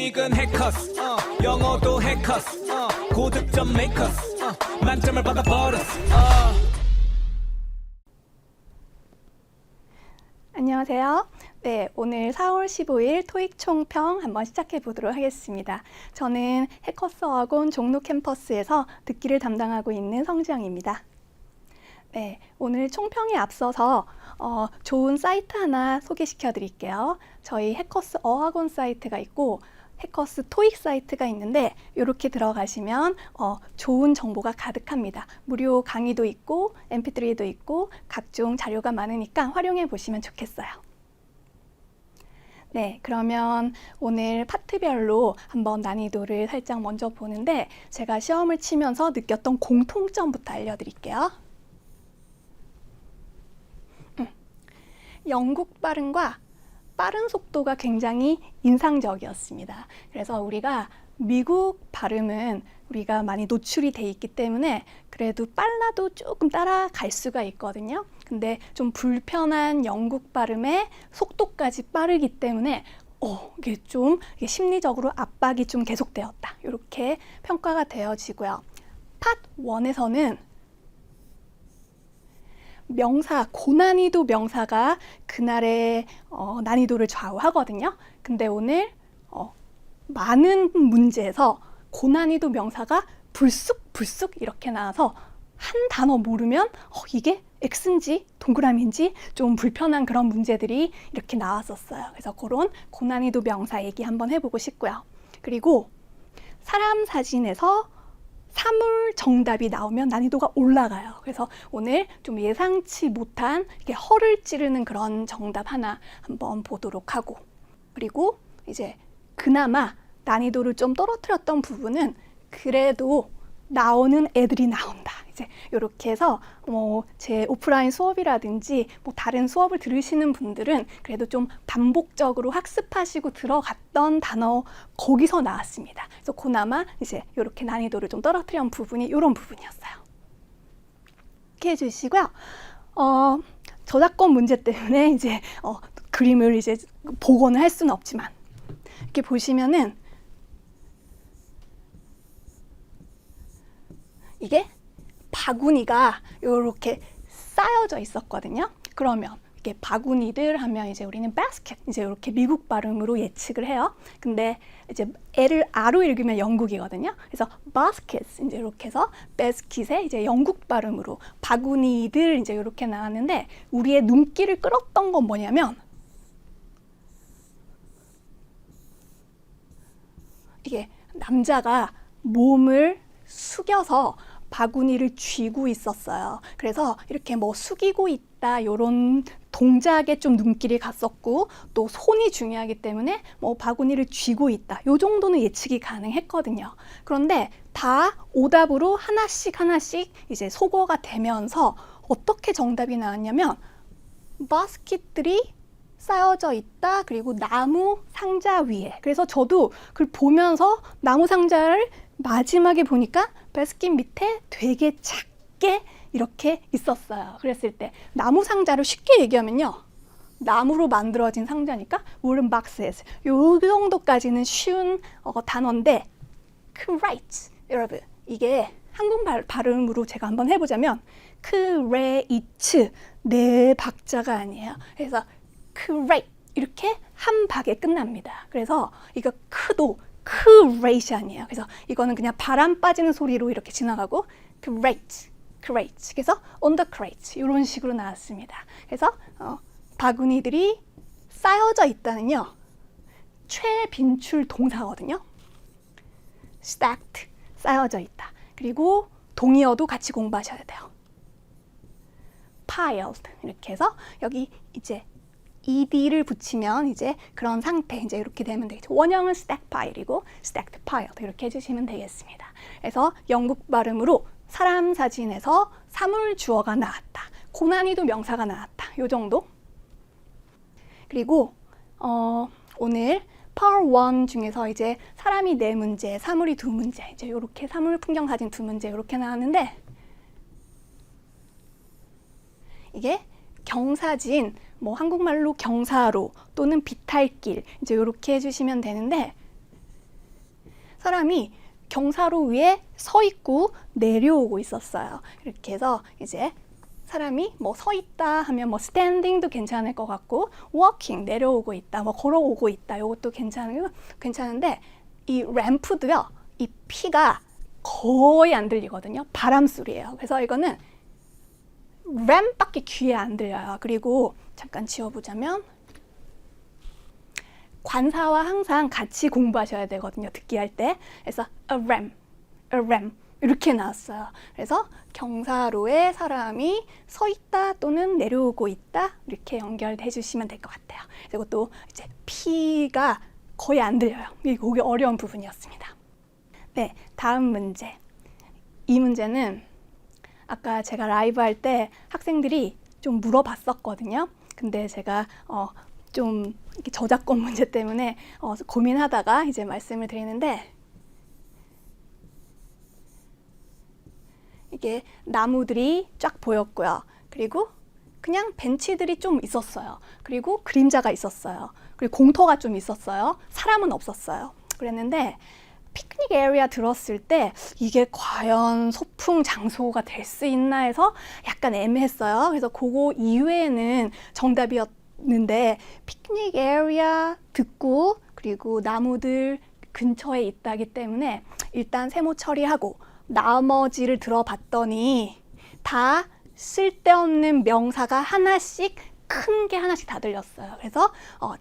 토익은 해커스 영어도 해커스 고득점 메이커스 만점을 받아버렸어 안녕하세요. 네, 오늘 4월 15일 토익 총평 한번 시작해 보도록 하겠습니다. 저는 해커스 어학원 종로 캠퍼스에서 듣기를 담당하고 있는 성지영입니다. 네, 오늘 총평에 앞서서 좋은 사이트 하나 소개시켜 드릴게요. 저희 해커스 어학원 사이트가 있고 해커스 토익 사이트가 있는데 이렇게 들어가시면 좋은 정보가 가득합니다. 무료 강의도 있고 mp3도 있고 각종 자료가 많으니까 활용해 보시면 좋겠어요. 네, 그러면 오늘 파트별로 한번 난이도를 살짝 먼저 보는데 제가 시험을 치면서 느꼈던 공통점부터 알려드릴게요. 영국 발음과 빠른 속도가 굉장히 인상적이었습니다. 그래서 우리가 미국 발음은 우리가 많이 노출이 돼 있기 때문에 그래도 빨라도 조금 따라갈 수가 있거든요. 근데 좀 불편한 영국 발음의 속도까지 빠르기 때문에 이게 심리적으로 압박이 좀 계속되었다. 이렇게 평가가 되어지고요. 파트 1에서는 명사, 고난이도 명사가 그날의 난이도를 좌우하거든요. 근데 오늘 많은 문제에서 고난이도 명사가 불쑥불쑥 이렇게 나와서 한 단어 모르면 이게 X인지 동그라미인지 좀 불편한 그런 문제들이 이렇게 나왔었어요. 그래서 그런 고난이도 명사 얘기 한번 해보고 싶고요. 그리고 사람 사진에서 사물 정답이 나오면 난이도가 올라가요. 그래서 오늘 좀 예상치 못한 이렇게 허를 찌르는 그런 정답 하나 한번 보도록 하고, 그리고 이제 그나마 난이도를 좀 떨어뜨렸던 부분은 그래도 나오는 애들이 나온다. 이제 이렇게 해서 제 오프라인 수업이라든지 다른 수업을 들으시는 분들은 그래도 좀 반복적으로 학습하시고 들어갔던 단어 거기서 나왔습니다. 그래서 그나마 이제 이렇게 난이도를 좀 떨어뜨린 부분이 이런 부분이었어요. 이렇게 해주시고요. 저작권 문제 때문에 이제 그림을 이제 복원을 할 수는 없지만 이렇게 보시면은 이게 바구니가 이렇게 쌓여져 있었거든요. 그러면 이게 바구니들 하면 이제 우리는 basket, 이제 이렇게 미국 발음으로 예측을 해요. 근데 이제 L을 R로 읽으면 영국이거든요. 그래서 baskets, 이제 이렇게 해서 basket에 이제 영국 발음으로 바구니들 이제 이렇게 나왔는데 우리의 눈길을 끌었던 건 뭐냐면 이게 남자가 몸을 숙여서 바구니를 쥐고 있었어요. 그래서 이렇게 숙이고 있다 이런 동작에 좀 눈길이 갔었고 또 손이 중요하기 때문에 바구니를 쥐고 있다 이 정도는 예측이 가능했거든요. 그런데 다 오답으로 하나씩 이제 소거가 되면서 어떻게 정답이 나왔냐면 바스켓들이 쌓여져 있다. 그리고 나무 상자 위에. 그래서 저도 그걸 보면서 나무 상자를 마지막에 보니까 바스켓 밑에 되게 작게 이렇게 있었어요. 그랬을 때 나무 상자를 쉽게 얘기하면요. 나무로 만들어진 상자니까 wooden boxes. 요 정도까지는 쉬운 단어인데 crate. 여러분 이게 한국 발음으로 제가 한번 해보자면 crate 네 박자가 아니에요. 그래서 crate 이렇게 한 박에 끝납니다. 그래서 이거 크도 crate 아니에요. 그래서 이거는 그냥 바람 빠지는 소리로 이렇게 지나가고 crate. 그래서 on the crate 이런 식으로 나왔습니다. 그래서 바구니들이 쌓여져 있다는요. 최빈출 동사거든요. stacked, 쌓여져 있다. 그리고 동의어도 같이 공부하셔야 돼요. piled 이렇게 해서 여기 이제 ed를 붙이면 이제 그런 상태 이제 이렇게 되면 되겠죠. 원형은 stack pile이고 stacked piled 이렇게 해주시면 되겠습니다. 그래서 영국 발음으로 사람 사진에서 사물 주어가 나왔다. 고난이도 명사가 나왔다. 요 정도. 그리고 오늘 Part 1 중에서 이제 사람이 4문제, 사물이 2문제, 이제 이렇게 사물 풍경 사진 2문제 이렇게 나왔는데 이게 경사진, 한국말로 경사로 또는 비탈길 이제 이렇게 해주시면 되는데 사람이 경사로 위에 서 있고 내려오고 있었어요. 이렇게 해서 이제 사람이 뭐 서 있다 하면 뭐 standing도 괜찮을 것 같고 walking 내려오고 있다, 뭐 걸어오고 있다, 이것도 괜찮은데 이 램프도요, 이 피가 거의 안 들리거든요. 바람 소리예요. 그래서 이거는 램밖에 귀에 안 들려요. 그리고 잠깐 지워보자면 관사와 항상 같이 공부하셔야 되거든요. 듣기 할 때. 그래서 a ram 이렇게 나왔어요. 그래서 경사로에 사람이 서 있다 또는 내려오고 있다 이렇게 연결해 주시면 될 것 같아요. 그리고 또 이제 피가 거의 안 들려요. 이게 어려운 부분이었습니다. 네, 다음 문제. 이 문제는 아까 제가 라이브 할 때 학생들이 좀 물어봤었거든요. 근데 제가 좀 이렇게 저작권 문제 때문에 고민하다가 이제 말씀을 드리는데, 이게 나무들이 쫙 보였고요. 그리고 그냥 벤치들이 좀 있었어요. 그리고 그림자가 있었어요. 그리고 공터가 좀 있었어요. 사람은 없었어요. 그랬는데 피크닉 에리아 들었을 때 이게 과연 소풍 장소가 될 수 있나 해서 약간 애매했어요. 그래서 그거 이외에는 정답이었는데 피크닉 에리아 듣고 그리고 나무들 근처에 있다기 때문에 일단 세모 처리하고 나머지를 들어봤더니 다 쓸데없는 명사가 하나씩, 큰 게 하나씩 다 들렸어요. 그래서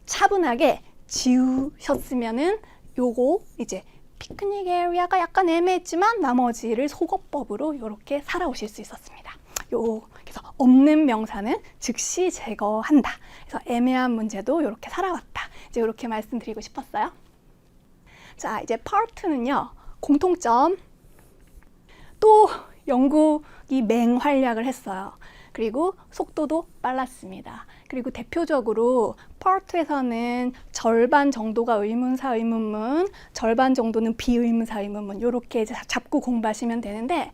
차분하게 지우셨으면은 요거 이제 피크닉 에리아가 약간 애매했지만 나머지를 속어법으로 이렇게 살아오실 수 있었습니다. 그래서 없는 명사는 즉시 제거한다. 그래서 애매한 문제도 이렇게 살아왔다. 이제 이렇게 말씀드리고 싶었어요. 자, 이제 Part 2는요. 공통점. 또 영국이 맹활약을 했어요. 그리고 속도도 빨랐습니다. 그리고 대표적으로 Part 2에서는 절반 정도가 의문사 의문문, 절반 정도는 비의문사 의문문 이렇게 이제 잡고 공부하시면 되는데,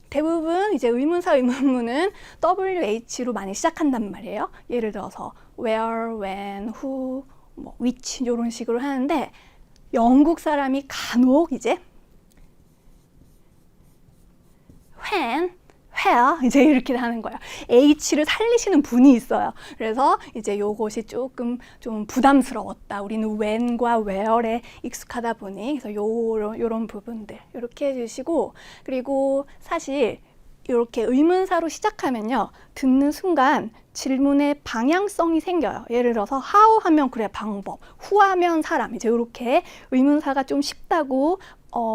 대부분 이제 의문사 의문문은 WH로 많이 시작한단 말이에요. 예를 들어서 where, when, who, 뭐 which 이런 식으로 하는데, 영국 사람이 간혹 이제 when, where 이제 이렇게 하는 거예요. H를 살리시는 분이 있어요. 그래서 이제 요것이 조금 좀 부담스러웠다. 우리는 when과 where에 익숙하다 보니, 그래서 요런 부분들 이렇게 해주시고, 그리고 사실 이렇게 의문사로 시작하면요, 듣는 순간 질문의 방향성이 생겨요. 예를 들어서 how 하면 그래 방법, who 하면 사람, 이제 이렇게 의문사가 좀 쉽다고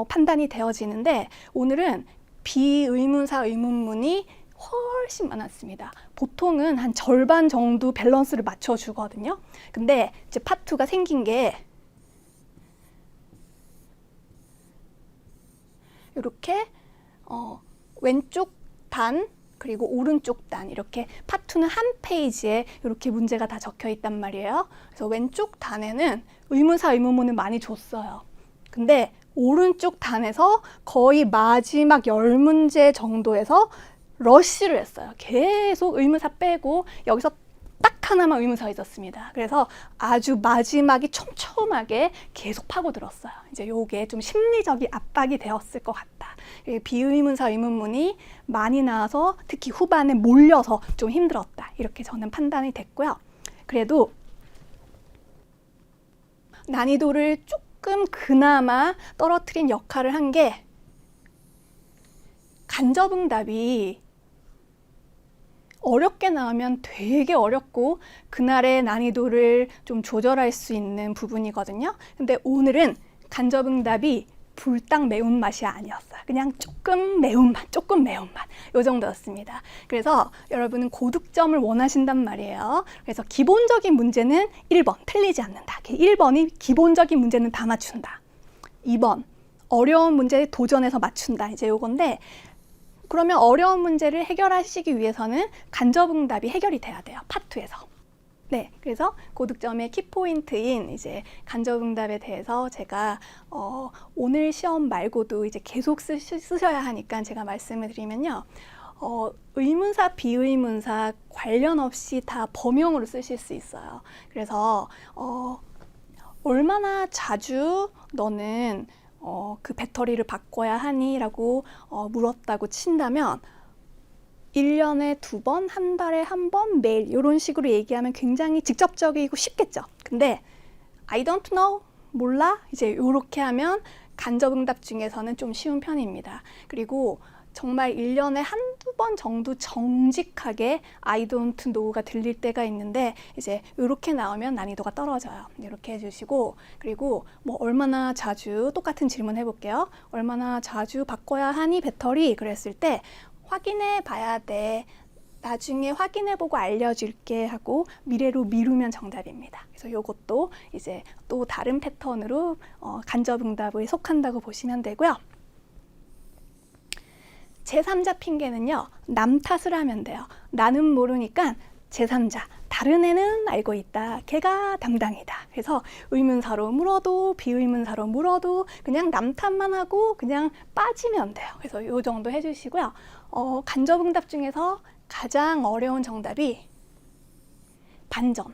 판단이 되어지는데, 오늘은 비의문사 의문문이 훨씬 많았습니다. 보통은 한 절반 정도 밸런스를 맞춰주거든요. 근데 이제 파트 2가 생긴 게 이렇게 왼쪽 단 그리고 오른쪽 단, 이렇게 파트 2는 한 페이지에 이렇게 문제가 다 적혀 있단 말이에요. 그래서 왼쪽 단에는 의문사 의문문을 많이 줬어요. 근데 오른쪽 단에서 거의 마지막 10문제 정도에서 러쉬를 했어요. 계속 의문사 빼고 여기서 딱 하나만 의문사가 있었습니다. 그래서 아주 마지막이 촘촘하게 계속 파고들었어요. 이제 요게 좀 심리적인 압박이 되었을 것 같다. 비의문사 의문문이 많이 나와서 특히 후반에 몰려서 좀 힘들었다. 이렇게 저는 판단이 됐고요. 그래도 난이도를 조금 그나마 떨어뜨린 역할을 한 게, 간접응답이 어렵게 나오면 되게 어렵고 그날의 난이도를 좀 조절할 수 있는 부분이거든요. 근데 오늘은 간접응답이 불닭 매운맛이 아니었어요. 그냥 조금 매운맛, 요 정도였습니다. 그래서 여러분은 고득점을 원하신단 말이에요. 그래서 기본적인 문제는 1번, 틀리지 않는다. 1번이 기본적인 문제는 다 맞춘다. 2번, 어려운 문제에 도전해서 맞춘다. 이제 요건데, 그러면 어려운 문제를 해결하시기 위해서는 간접응답이 해결이 돼야 돼요. 파트에서. 네, 그래서 고득점의 키포인트인 이제 간접응답에 대해서 제가 오늘 시험 말고도 이제 계속 쓰셔야 하니까 제가 말씀을 드리면요. 의문사, 비의문사 관련 없이 다 범용으로 쓰실 수 있어요. 그래서 얼마나 자주 너는 그 배터리를 바꿔야 하니? 라고 물었다고 친다면 1년에 2번, 한 달에 한 번, 매일 이런 식으로 얘기하면 굉장히 직접적이고 쉽겠죠. 근데 I don't know, 몰라? 이제 이렇게 하면 간접응답 중에서는 좀 쉬운 편입니다. 그리고 정말 1년에 한두 번 정도 정직하게 I don't know가 들릴 때가 있는데 이제 이렇게 나오면 난이도가 떨어져요. 이렇게 해주시고, 그리고 뭐 얼마나 자주, 똑같은 질문 해볼게요. 얼마나 자주 바꿔야 하니 배터리? 그랬을 때 확인해 봐야 돼. 나중에 확인해보고 알려줄게 하고 미래로 미루면 정답입니다. 그래서 이것도 이제 또 다른 패턴으로 간접응답에 속한다고 보시면 되고요. 제3자 핑계는요, 남 탓을 하면 돼요. 나는 모르니까 제3자, 다른 애는 알고 있다. 걔가 담당이다. 그래서 의문사로 물어도 비의문사로 물어도 그냥 남 탓만 하고 그냥 빠지면 돼요. 그래서 이 정도 해주시고요. 간접응답 중에서 가장 어려운 정답이 반전,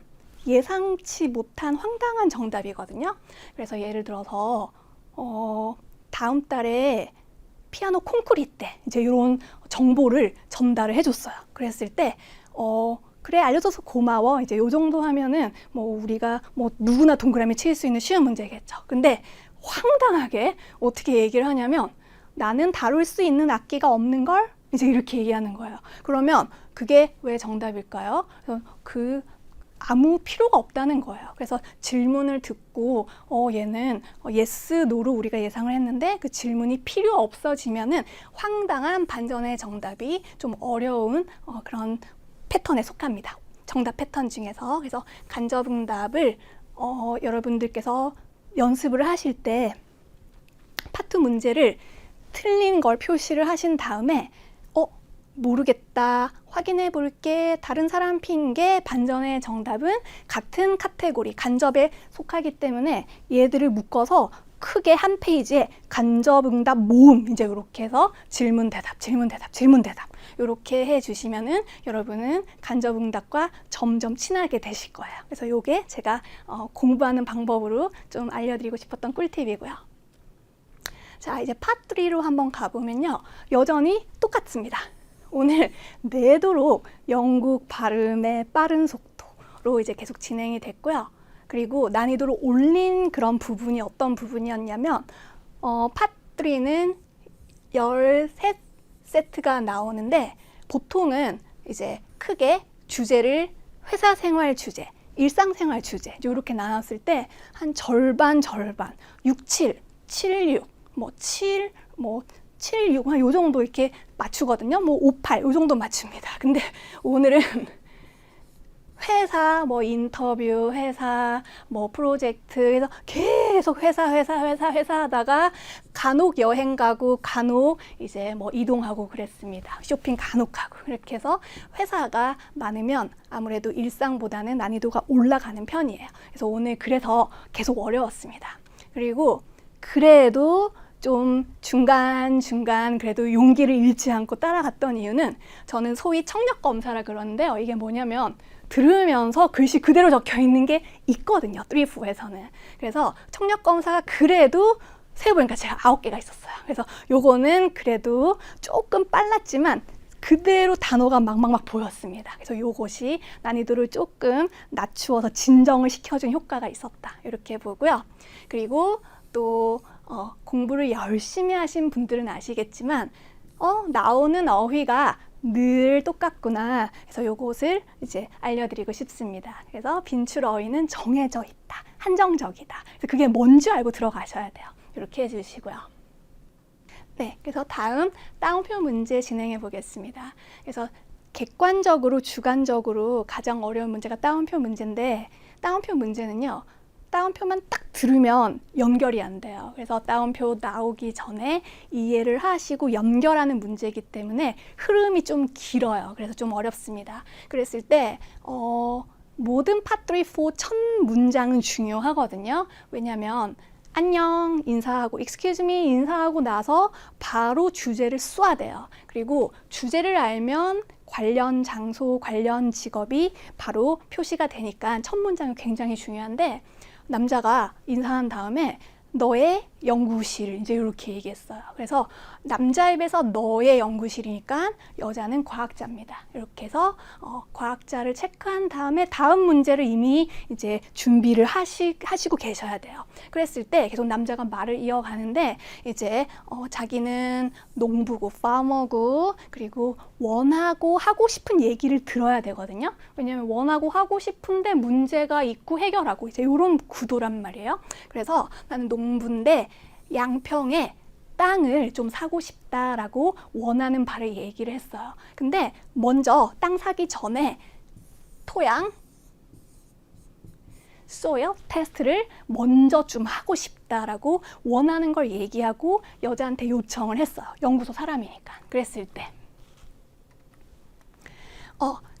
예상치 못한 황당한 정답이거든요. 그래서 예를 들어서 다음 달에 피아노 콩쿠르 때 이제 이런 정보를 전달을 해줬어요. 그랬을 때 그래 알려줘서 고마워. 이제 요 정도 하면은 뭐 우리가 뭐 누구나 동그라미 칠 수 있는 쉬운 문제겠죠. 근데 황당하게 어떻게 얘기를 하냐면 나는 다룰 수 있는 악기가 없는 걸 이제 이렇게 얘기하는 거예요. 그러면 그게 왜 정답일까요? 아무 필요가 없다는 거예요. 그래서 질문을 듣고 얘는 yes, no로 우리가 예상을 했는데 그 질문이 필요 없어지면은 황당한 반전의 정답이 좀 어려운 그런 패턴에 속합니다. 정답 패턴 중에서. 그래서 간접응답을 여러분들께서 연습을 하실 때 파트 문제를 틀린 걸 표시를 하신 다음에 모르겠다, 확인해 볼게, 다른 사람 핑계, 반전의 정답은 같은 카테고리, 간접에 속하기 때문에 얘들을 묶어서 크게 한 페이지에 간접응답 모음, 이제 이렇게 해서 질문 대답, 질문 대답, 질문 대답 이렇게 해주시면은 여러분은 간접응답과 점점 친하게 되실 거예요. 그래서 이게 제가 공부하는 방법으로 좀 알려드리고 싶었던 꿀팁이고요. 자, 이제 파트 3로 한번 가보면요, 여전히 똑같습니다. 오늘 내도록 영국 발음의 빠른 속도로 이제 계속 진행이 됐고요. 그리고 난이도를 올린 그런 부분이 어떤 부분이었냐면 파트 3는 13세트가 나오는데 보통은 이제 크게 주제를 회사 생활 주제, 일상생활 주제 이렇게 나눴을 때 한 절반 6, 7, 7, 6, 7, 6, 요 정도 이렇게 맞추거든요. 5, 8, 요 정도 맞춥니다. 근데 오늘은 회사, 인터뷰, 회사, 프로젝트, 그래서 계속 회사 하다가 간혹 여행 가고, 간혹 이제 이동하고 그랬습니다. 쇼핑 간혹 하고. 이렇게 해서 회사가 많으면 아무래도 일상보다는 난이도가 올라가는 편이에요. 그래서 오늘 그래서 계속 어려웠습니다. 그리고 그래도 좀 중간중간 그래도 용기를 잃지 않고 따라갔던 이유는 저는 소위 청력 검사라 그러는데요. 이게 뭐냐면 들으면서 글씨 그대로 적혀 있는 게 있거든요. 3, 4에서는. 그래서 청력 검사가 그래도 세어보니까 제가 9개가 있었어요. 그래서 요거는 그래도 조금 빨랐지만 그대로 단어가 막 보였습니다. 그래서 요것이 난이도를 조금 낮추어서 진정을 시켜준 효과가 있었다. 이렇게 보고요. 그리고 또 공부를 열심히 하신 분들은 아시겠지만 나오는 어휘가 늘 똑같구나. 그래서 요것을 이제 알려드리고 싶습니다. 그래서 빈출 어휘는 정해져 있다, 한정적이다. 그래서 그게 뭔지 알고 들어가셔야 돼요. 이렇게 해주시고요. 네, 그래서 다음 따옴표 문제 진행해 보겠습니다. 그래서 객관적으로 주관적으로 가장 어려운 문제가 따옴표 문제인데, 따옴표 문제는요, 따옴표만 딱 들으면 연결이 안 돼요. 그래서 따옴표 나오기 전에 이해를 하시고 연결하는 문제이기 때문에 흐름이 좀 길어요. 그래서 좀 어렵습니다. 그랬을 때 모든 파트 3, 4 첫 문장은 중요하거든요. 왜냐하면 안녕 인사하고 excuse me 인사하고 나서 바로 주제를 쏴야 돼요. 그리고 주제를 알면 관련 장소, 관련 직업이 바로 표시가 되니까 첫 문장은 굉장히 중요한데, 남자가 인사한 다음에 너의 연구실 이제 이렇게 얘기했어요. 그래서 남자 입에서 너의 연구실이니까 여자는 과학자입니다. 이렇게 해서 과학자를 체크한 다음에 다음 문제를 이미 이제 준비를 하시고 계셔야 돼요. 그랬을 때 계속 남자가 말을 이어가는데 이제 자기는 농부고 파머고 그리고 원하고 하고 싶은 얘기를 들어야 되거든요. 왜냐하면 원하고 하고 싶은데 문제가 있고 해결하고 이제 이런 구도란 말이에요. 그래서 나는 농부인데 양평에 땅을 좀 사고 싶다라고 원하는 바를 얘기를 했어요. 근데 먼저 땅 사기 전에 토양 soil 테스트를 먼저 좀 하고 싶다라고 원하는 걸 얘기하고 여자한테 요청을 했어요. 연구소 사람이니까. 그랬을 때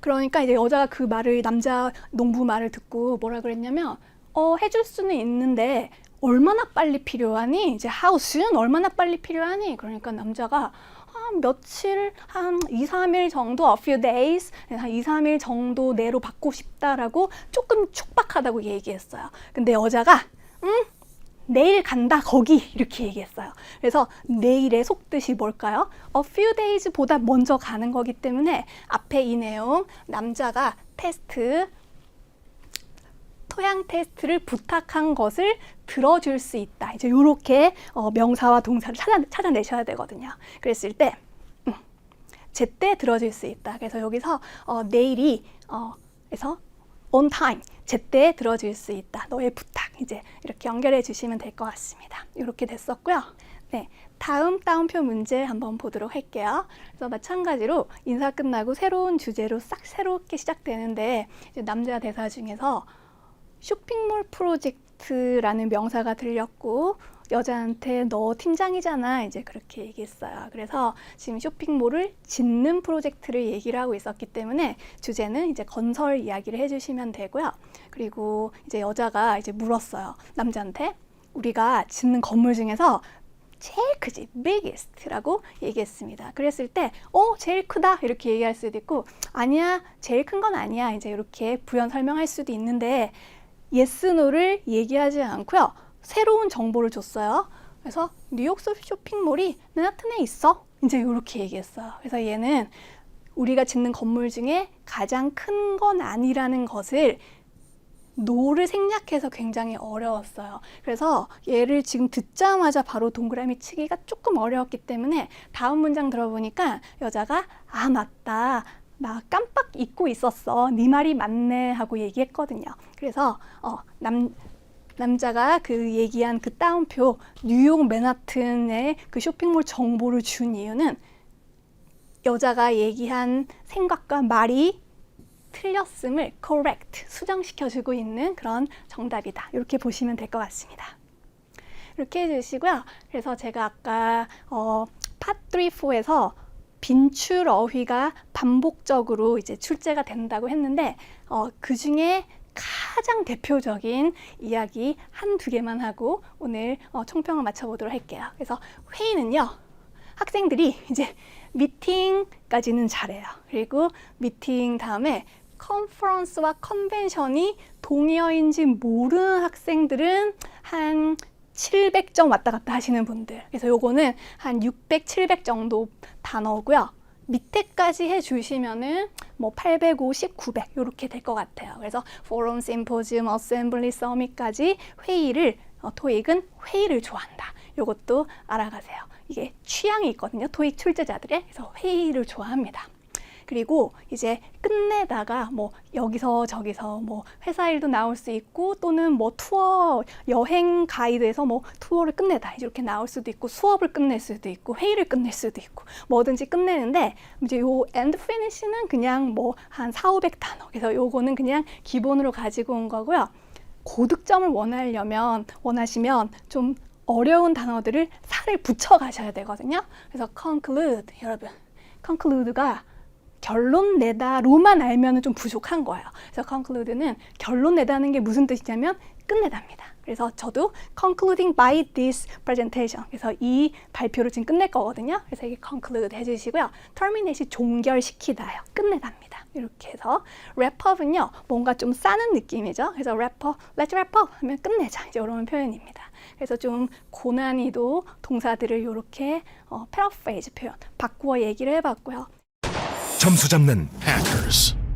그러니까 이제 여자가 그 말을 남자 농부 말을 듣고 뭐라 그랬냐면 해줄 수는 있는데 얼마나 빨리 필요하니? 이제 how soon? 얼마나 빨리 필요하니? 그러니까 남자가 며칠, 한 2, 3일 정도, a few days, 한 2, 3일 정도 내로 받고 싶다라고 조금 촉박하다고 얘기했어요. 근데 여자가 내일 간다 거기 이렇게 얘기했어요. 그래서 내일의 속뜻이 뭘까요? a few days보다 먼저 가는 거기 때문에 앞에 이 내용 남자가 토양 테스트를 부탁한 것을 들어줄 수 있다. 이제 이렇게 명사와 동사를 찾아내셔야 되거든요. 그랬을 때 제때 들어줄 수 있다. 그래서 여기서 내일이 그래서 on time 제때 들어줄 수 있다. 너의 부탁 이제 이렇게 연결해 주시면 될 것 같습니다. 이렇게 됐었고요. 네, 다음 따옴표 문제 한번 보도록 할게요. 그래서 마찬가지로 인사 끝나고 새로운 주제로 싹 새롭게 시작되는데 이제 남자 대사 중에서 쇼핑몰 프로젝트라는 명사가 들렸고 여자한테 너 팀장이잖아 이제 그렇게 얘기했어요. 그래서 지금 쇼핑몰을 짓는 프로젝트를 얘기를 하고 있었기 때문에 주제는 이제 건설 이야기를 해주시면 되고요. 그리고 이제 여자가 이제 물었어요. 남자한테 우리가 짓는 건물 중에서 제일 크지, biggest라고 얘기했습니다. 그랬을 때, 제일 크다 이렇게 얘기할 수도 있고, 아니야, 제일 큰 건 아니야. 이제 이렇게 부연 설명할 수도 있는데, yes, no를 얘기하지 않고요. 새로운 정보를 줬어요. 그래서 뉴욕 쇼핑몰이 맨하튼에 있어. 이제 이렇게 얘기했어요. 그래서 얘는 우리가 짓는 건물 중에 가장 큰 건 아니라는 것을 노를 생략해서 굉장히 어려웠어요. 그래서 얘를 지금 듣자마자 바로 동그라미 치기가 조금 어려웠기 때문에 다음 문장 들어보니까 여자가 맞다. 나 깜빡 잊고 있었어. 네 말이 맞네 하고 얘기했거든요. 그래서 남자가 그 얘기한 그 따옴표 뉴욕 맨하튼의 그 쇼핑몰 정보를 준 이유는 여자가 얘기한 생각과 말이 틀렸음을 correct, 수정시켜주고 있는 그런 정답이다. 이렇게 보시면 될 것 같습니다. 이렇게 해주시고요. 그래서 제가 아까 Part 3, 4에서 빈출 어휘가 반복적으로 이제 출제가 된다고 했는데 그 중에 가장 대표적인 이야기 한두 개만 하고 오늘 총평을 맞춰보도록 할게요. 그래서 회의는요. 학생들이 이제 미팅까지는 잘해요. 그리고 미팅 다음에 컨퍼런스와 컨벤션이 동의어인지 모르는 학생들은 한 700점 왔다 갔다 하시는 분들. 그래서 요거는 한 600, 700 정도 단어고요. 밑에까지 해주시면은 뭐 850, 900 이렇게 될 것 같아요. 그래서 포럼, 심포지움, 어셈블리, 서밋까지 회의를 토익은 회의를 좋아한다. 요것도 알아가세요. 이게 취향이 있거든요. 토익 출제자들의. 그래서 회의를 좋아합니다. 그리고 이제 끝내다가 뭐 여기서 저기서 뭐 회사 일도 나올 수 있고 또는 뭐 투어 여행 가이드에서 뭐 투어를 끝내다 이렇게 나올 수도 있고 수업을 끝낼 수도 있고 회의를 끝낼 수도 있고 뭐든지 끝내는데 이제 요 end finish는 그냥 뭐 한 400, 500단어. 그래서 요거는 그냥 기본으로 가지고 온 거고요. 고득점을 원하시면 좀 어려운 단어들을 살을 붙여 가셔야 되거든요. 그래서 conclude 여러분 conclude가 결론 내다로만 알면 좀 부족한 거예요. 그래서 conclude는 결론 내다는 게 무슨 뜻이냐면 끝내답니다. 그래서 저도 concluding by this presentation. 그래서 이 발표를 지금 끝낼 거거든요. 그래서 이게 conclude 해주시고요. terminate이 종결시키다요. 끝내답니다. 이렇게 해서 wrap-up은요 뭔가 좀 싸는 느낌이죠. 그래서 wrap-up, let's wrap-up 하면 끝내자 이제 이런 표현입니다. 그래서 좀 고난이도 동사들을 이렇게 paraphrase 표현 바꾸어 얘기를 해봤고요. 점수 잡는 Hackers.